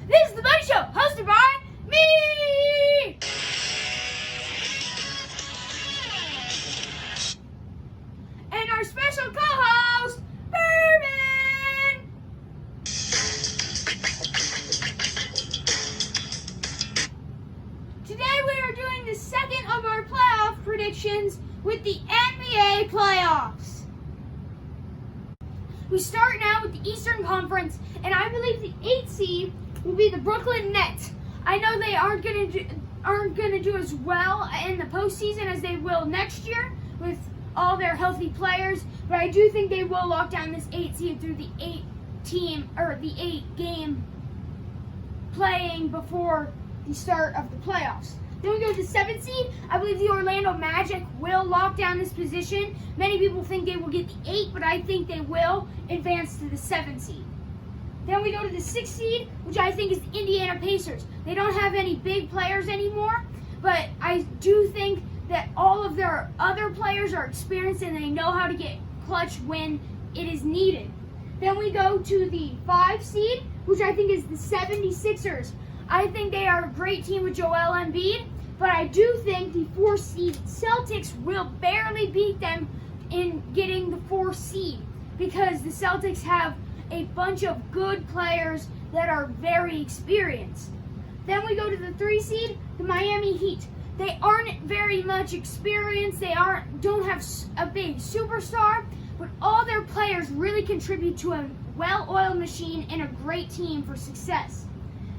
This is the Buddy Show, hosted by me! And our special co-host, Bourbon! Today we are doing the second of our playoff predictions with the NBA playoffs. We start now with the Eastern Conference, and I believe the 8th seed will be the Brooklyn Nets. I know they aren't going to do as well in the postseason as they will next year with all their healthy players, but I do think they will lock down this 8th seed through the 8 game playing before the start of the playoffs. Then we go to the 7th seed. I believe the Orlando Magic will lock down this position. Many people think they will get the 8, but I think they will advance to the 7th seed. Then we go to the 6th seed, which I think is the Indiana Pacers. They don't have any big players anymore, but I do think that all of their other players are experienced and they know how to get clutch when it is needed. Then we go to the 5th seed, which I think is the 76ers. I think they are a great team with Joel Embiid, but I do think the 4th seed Celtics will barely beat them in getting the 4th seed because the Celtics have a bunch of good players that are very experienced. Then we go to the 3 seed, the Miami Heat. They aren't very much experienced. They don't have a big superstar, but all their players really contribute to a well-oiled machine and a great team for success.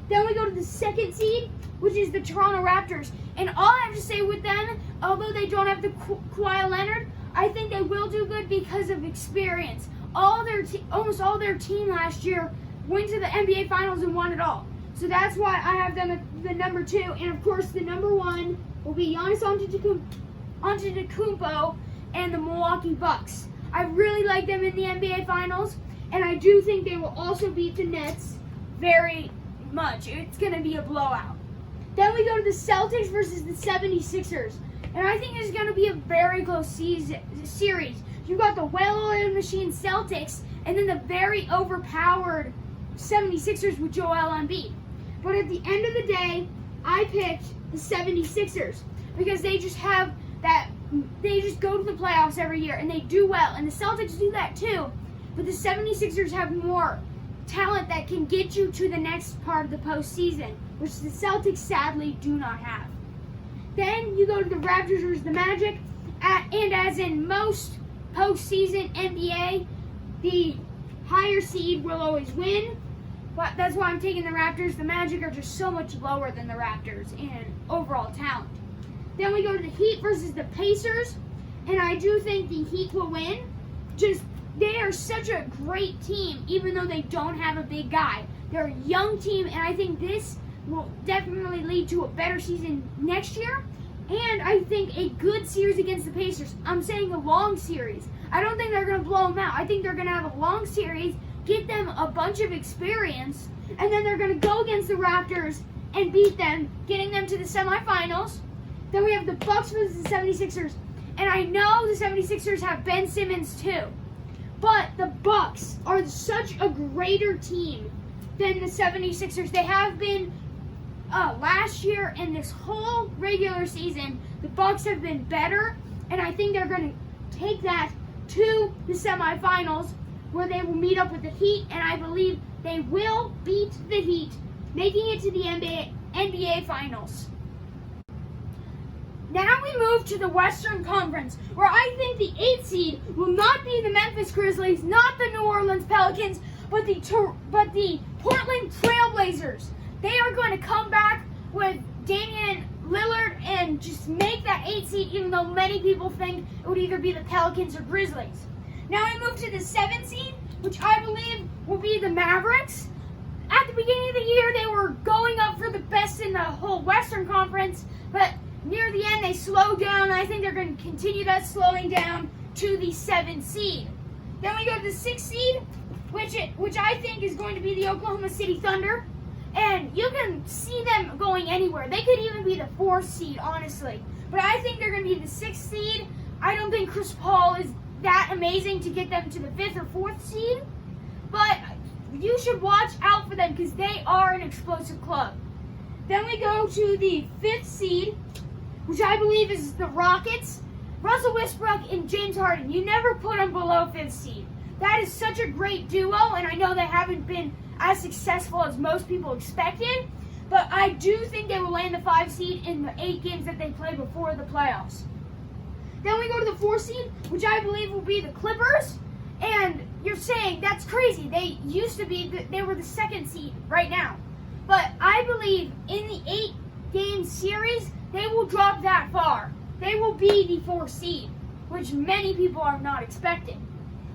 Then we go to the 2nd seed, which is the Toronto Raptors. And all I have to say with them, although they don't have the Kawhi Leonard, I think they will do good because of experience. Almost all their team last year went to the NBA Finals and won it all. So that's why I have them at the number 2. And of course, the number 1 will be Giannis Antetokounmpo and the Milwaukee Bucks. I really like them in the NBA Finals, and I do think they will also beat the Nets very much. It's going to be a blowout. Then we go to the Celtics versus the 76ers, and I think it's going to be a very close series. You got the well-oiled machine Celtics, and then the very overpowered 76ers with Joel Embiid. But at the end of the day, I picked the 76ers because they just have that. They just go to the playoffs every year, and they do well. And the Celtics do that too, but the 76ers have more talent that can get you to the next part of the postseason, which the Celtics sadly do not have. Then you go to the Raptors versus the Magic, and as in most postseason NBA, the higher seed will always win, but that's why I'm taking the Raptors. The Magic are just so much lower than the Raptors in overall talent. Then we go to the Heat versus the Pacers, and I do think the Heat will win. They are such a great team, even though they don't have a big guy. They're a young team, and I think this will definitely lead to a better season next year. And I think a good series against the Pacers. I'm saying a long series. I don't think they're going to blow them out. I think they're going to have a long series, get them a bunch of experience, and then they're going to go against the Raptors and beat them, getting them to the semifinals. Then we have the Bucks versus the 76ers. And I know the 76ers have Ben Simmons too. But the Bucks are such a greater team than the 76ers. They have been last year and this whole regular season. The Bucks have been better, and I think they're going to take that to the semifinals where they will meet up with the Heat, and I believe they will beat the Heat, making it to the NBA Finals. Now we move to the Western Conference, where I think the 8th seed will not be the Memphis Grizzlies, not the New Orleans Pelicans, but the Portland Trailblazers. They are going to come back with Damian Lillard and just make that 8th seed, even though many people think it would either be the Pelicans or Grizzlies. Now we move to the 7th seed, which I believe will be the Mavericks. At the beginning of the year, they were going up for the best in the whole Western Conference, but near the end, they slowed down. I think they're going to continue that slowing down to the 7th seed. Then we go to the 6th seed, which I think is going to be the Oklahoma City Thunder. And you can see them going anywhere. They could even be the 4th seed, honestly. But I think they're going to be the 6th seed. I don't think Chris Paul is that amazing to get them to the 5th or 4th seed. But you should watch out for them because they are an explosive club. Then we go to the 5th seed, which I believe is the Rockets. Russell Westbrook and James Harden. You never put them below 5th seed. That is such a great duo, and I know they haven't been as successful as most people expected, but I do think they will land the 5 seed in the 8 games that they play before the playoffs. Then we go to the 4 seed, which I believe will be the Clippers. And you're saying that's crazy. They used to be, they were the 2nd seed right now. But I believe in the 8-game series, they will drop that far. They will be the 4th seed, which many people are not expecting.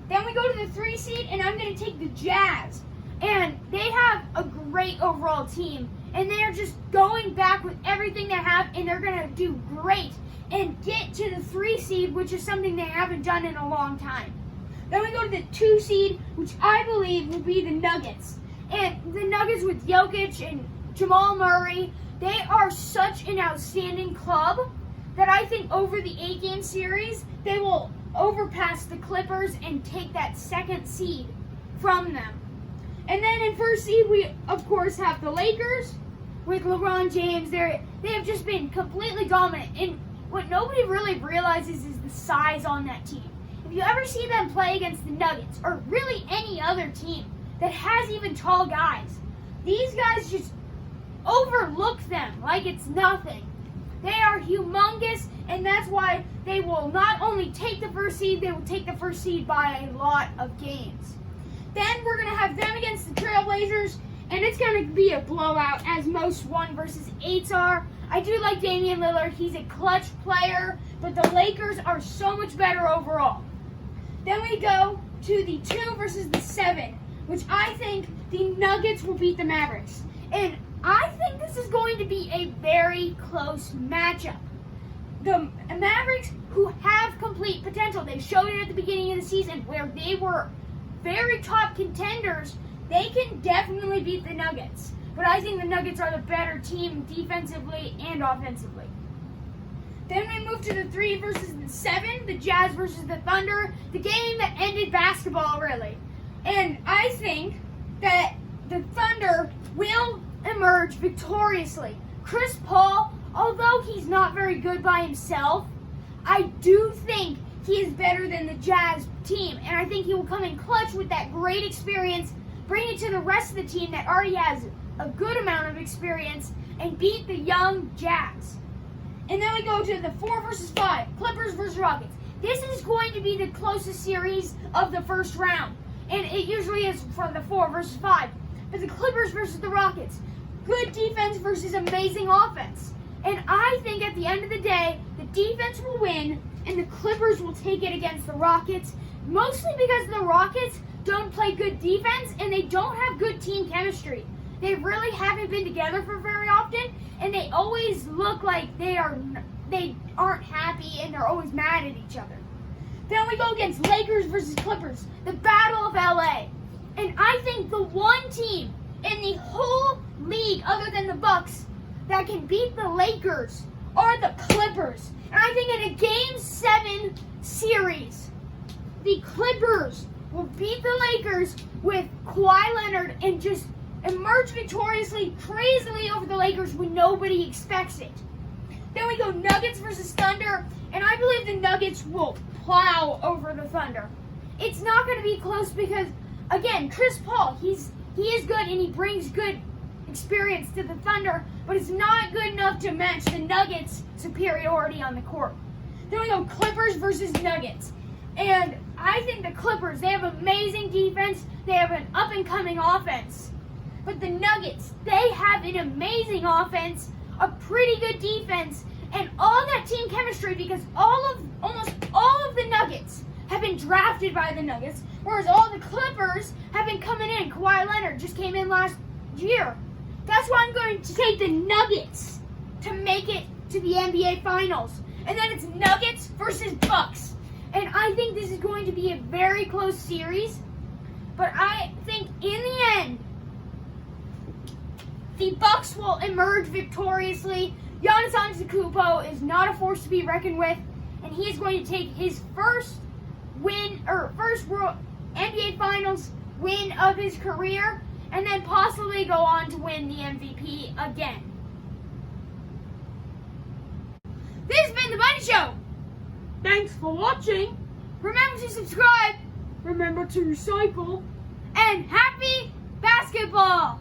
Then we go to the 3 seed, and I'm going to take the Jazz. And they have a great overall team, and they are just going back with everything they have, and they're going to do great and get to the 3 seed, which is something they haven't done in a long time. Then we go to the 2 seed, which I believe will be the Nuggets. And the Nuggets with Jokic and Jamal Murray, they are such an outstanding club that I think over the 8-game series, they will overpass the Clippers and take that 2nd seed from them. And then in 1st seed, we of course have the Lakers with LeBron James. They have just been completely dominant. And what nobody really realizes is the size on that team. If you ever see them play against the Nuggets or really any other team that has even tall guys, these guys just overlook them like it's nothing. They are humongous, and that's why they will not only take the 1st seed, they will take the 1st seed by a lot of games. Then we're going to have them against the Trailblazers, and it's going to be a blowout as most 1 versus 8s are. I do like Damian Lillard. He's a clutch player, but the Lakers are so much better overall. Then we go to the 2 versus the 7, which I think the Nuggets will beat the Mavericks. And I think this is going to be a very close matchup. The Mavericks, who have complete potential, they showed it at the beginning of the season where they were very top contenders, they can definitely beat the Nuggets. But I think the Nuggets are the better team defensively and offensively. Then we move to the 3 versus the 7, the Jazz versus the Thunder, the game that ended basketball, really. And I think that the Thunder will emerge victoriously. Chris Paul, although he's not very good by himself, I do think he is better than the Jazz team. And I think he will come in clutch with that great experience, bring it to the rest of the team that already has a good amount of experience, and beat the young Jazz. And then we go to the 4 versus 5, Clippers versus Rockets. This is going to be the closest series of the first round. And it usually is for the 4 versus 5. But the Clippers versus the Rockets, good defense versus amazing offense. And I think at the end of the day, the defense will win and the Clippers will take it against the Rockets, mostly because the Rockets don't play good defense and they don't have good team chemistry. They really haven't been together for very often, and they always look like they aren't happy and they're always mad at each other. Then we go against Lakers versus Clippers, the Battle of LA. And I think the one team in the whole league other than the Bucks that can beat the Lakers are the Clippers. And I think in a Game 7 series, the Clippers will beat the Lakers with Kawhi Leonard and just emerge victoriously, crazily over the Lakers when nobody expects it. Then we go Nuggets versus Thunder, and I believe the Nuggets will plow over the Thunder. It's not going to be close because, again, Chris Paul, he is good and he brings good experience to the Thunder, but it's not good enough to match the Nuggets' superiority on the court. Then we go Clippers versus Nuggets. And I think the Clippers, they have amazing defense, they have an up-and-coming offense. But the Nuggets, they have an amazing offense, a pretty good defense, and all that team chemistry because almost all of the Nuggets have been drafted by the Nuggets, whereas all the Clippers have been coming in. Kawhi Leonard just came in last year. That's why I'm going to take the Nuggets to make it to the NBA Finals. And then it's Nuggets versus Bucks. And I think this is going to be a very close series. But I think in the end, the Bucks will emerge victoriously. Giannis Antetokounmpo is not a force to be reckoned with, and he is going to take his first NBA Finals win of his career and then possibly go on to win the MVP again. This has been The Bunny Show. Thanks for watching. Remember to subscribe Remember to recycle. and happy basketball!